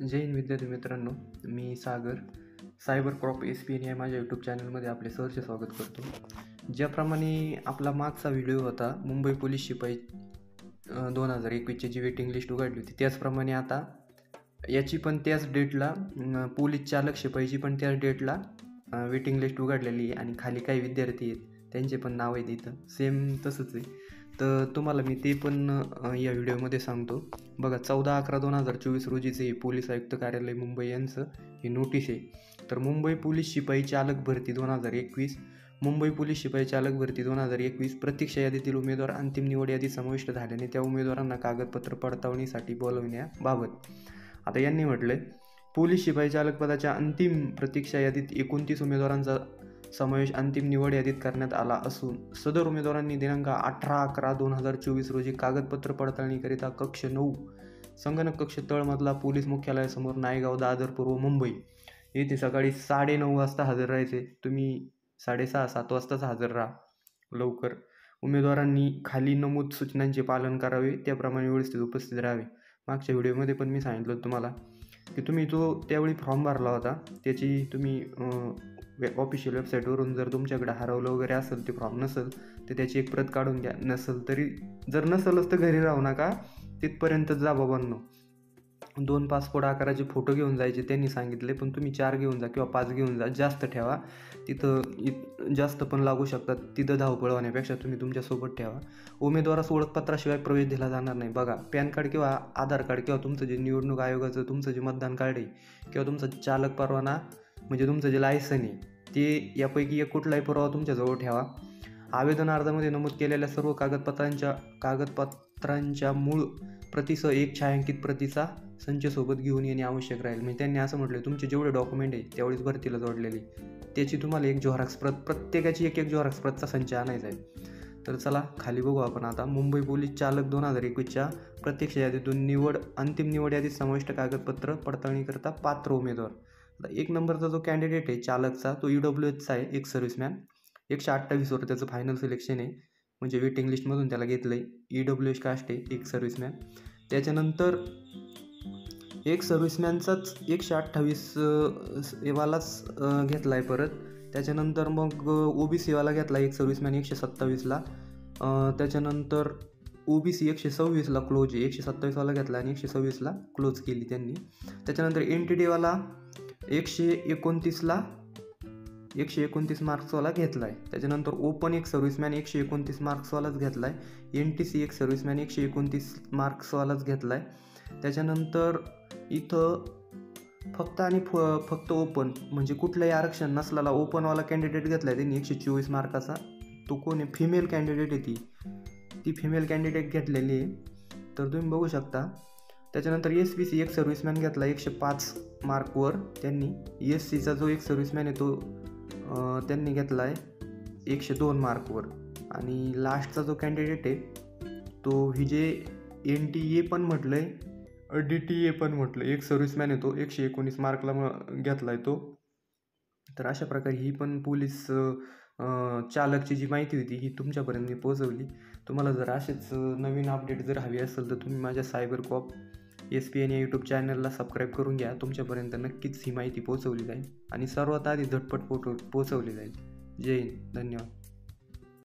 जय हिंद विद्यार्थी मित्रांनो, मी सागर cyber crop SPN या माझ्या यूट्यूब चॅनलमध्ये आपले सहर्ष स्वागत करतो. ज्याप्रमाणे आपला मागचा व्हिडिओ होता मुंबई पोलीस शिपाई 2021ची जी वेटिंग लिस्ट उघडली होती, त्याचप्रमाणे आता याची पण त्याच डेटला पोलीस चालक शिपाईची पण त्याच डेटला वेटिंग लिस्ट उघडलेली आहे आणि खाली काही विद्यार्थी आहेत त्यांचे पण नाव आहेत इथं सेम तसंच आहे. तर तुम्हाला मी ते पण या व्हिडिओमध्ये सांगतो. बघा 14/11/2024 रोजीचे पोलीस आयुक्त कार्यालय मुंबई यांचं ही नोटीस आहे. तर मुंबई पोलीस शिपाई चालक भरती 2021, मुंबई पोलीस शिपाई चालक भरती 2021 प्रतीक्षा यादीतील उमेदवार अंतिम निवड यादीत समाविष्ट झाल्याने त्या उमेदवारांना कागदपत्र पडताळणीसाठी बोलवण्याबाबत. आता यांनी म्हटलंय पोलीस शिपाई चालक पदाच्या अंतिम प्रतीक्षा यादीत 29 उमेदवारांचा समावेश अंतिम निवड यादीत करण्यात आला असून सदर उमेदवारांनी दिनांक 18/11/2024 रोजी कागदपत्र पडताळणीकरिता कक्ष 9 संगणक कक्ष तळमजला पोलीस मुख्यालयासमोर नायगाव दादर पूर्व मुंबई येथे सकाळी 9:30 वाजता हजर राहायचे. तुम्ही 6:30-7 वाजताच हजर राहा लवकर. उमेदवारांनी खाली नमूद सूचनांचे पालन करावे, त्याप्रमाणे व्यवस्थित उपस्थित राहावे. मागच्या व्हिडिओमध्ये पण मी सांगितलं तुम्हाला की तुम्ही त्यावेळी फॉर्म भरला होता, त्याची तुम्ही ऑफिशियल वेबसाईटवरून जर तुमच्याकडे हरवलं वगैरे असेल ते फॉर्म नसेल तर त्याची एक प्रत काढून घ्या. नसेल तरी जर नसेलच तर घरी राहू नका, तिथपर्यंत जा बाबांनो. 2 पासपोर्ट आकाराचे फोटो घेऊन जायचे त्यांनी सांगितले, पण तुम्ही 4 घेऊन जा किंवा 5 घेऊन जा. जास्त ठेवा, तिथं जास्त पण लागू शकतात. तिथं धावपळ होण्यापेक्षा तुम्ही तुमच्यासोबत ठेवा. उमेदवारास ओळखपत्राशिवाय प्रवेश दिला जाणार नाही. बघा पॅन कार्ड किंवा आधार कार्ड किंवा तुमचं जे निवडणूक आयोगाचं तुमचं जे मतदान कार्ड आहे किंवा तुमचा चालक परवाना म्हणजे तुमचं जे लायसन आहे ते यापैकी एक कुठलाही पुरावा तुमच्याजवळ ठेवा. आवेदन अर्जामध्ये नमूद केलेल्या सर्व कागदपत्रांच्या मूळ प्रतीसह एक छायांकित प्रतीचा संच सोबत घेऊन येणे आवश्यक राहील. म्हणजे त्यांनी असं म्हटलं तुमचे जेवढे डॉक्युमेंट आहे तेवढीच भरतीला जोडलेली त्याची तुम्हाला एक झेरॉक्स प्रत, प्रत्येकाची एक झेरॉक्स प्रतचा संच आणायचा आहे. तर चला खाली बघू आपण आता. मुंबई पोलीस चालक 2021च्या प्रत्यक्ष यादीतून अंतिम निवड यादीत समाविष्ट कागदपत्र पडताळणीकरता पात्र उमेदवार. 1 नंबरचा जो कॅन्डिडेट आहे चालकचा तो EWHचा आहे, एक सर्व्हिसमॅन. 128वर त्याचं फायनल सिलेक्शन आहे, म्हणजे वेटिंग लिस्टमधून त्याला घेतलं आहे. EWH कास्ट आहे, एक सर्व्हिसमॅन. त्याच्यानंतर एक सर्व्हिसमॅनचाच 128 वालाच घेतला आहे परत. त्याच्यानंतर मग OBC वाला घेतला एक सर्व्हिसमॅन 127ला. त्याच्यानंतर OBC 126ला क्लोज आहे, 127 वाला घेतला आणि 126ला क्लोज केली त्यांनी. त्याच्यानंतर NTD वाला 129 मार्क्सवाला घेतला आहे. त्याच्यानंतर ओपन एक सर्व्हिसमॅन 129 मार्क्सवालाच घेतला आहे. NTC एक सर्व्हिसमॅन 129 मार्क्सवालाच घेतला आहे. त्याच्यानंतर इथं फक्त ओपन म्हणजे कुठलंही आरक्षण नसलेला ओपनवाला कॅन्डिडेट घेतला आहे त्यांनी 124 मार्काचा. तो कोण आहे? फिमेल कॅन्डिडेट आहे ती फिमेल कॅन्डिडेट घेतलेली आहे, तर तुम्ही बघू शकता. त्याच्यानंतर SPC एक सर्व्हिसमॅन घेतला 105 मार्कवर त्यांनी. SCचा जो एक सर्व्हिसमॅन आहे तो त्यांनी घेतला आहे 102 मार्कवर. आणि लास्टचा जो कॅन्डिडेट आहे तो NTA पण म्हटलं आहे, DTA पण म्हटलं, एक सर्व्हिसमॅन आहे तो 119 मार्कला घेतला आहे तो. तर अशा प्रकारे ही पण पोलीस चालकची जी माहिती होती ही तुमच्यापर्यंत मी पोहोचवली. तुम्हाला जर असेच नवीन अपडेट जर हवी असेल तर तुम्ही माझ्या सायबर क्रॉप SPN या यूट्यूब चॅनलला सबस्क्राईब करून घ्या. तुमच्यापर्यंत नक्कीच ही माहिती पोहोचवली जाईल आणि सर्वात आधी झटपट पोहोचवली जाईल. जय हिंद, धन्यवाद.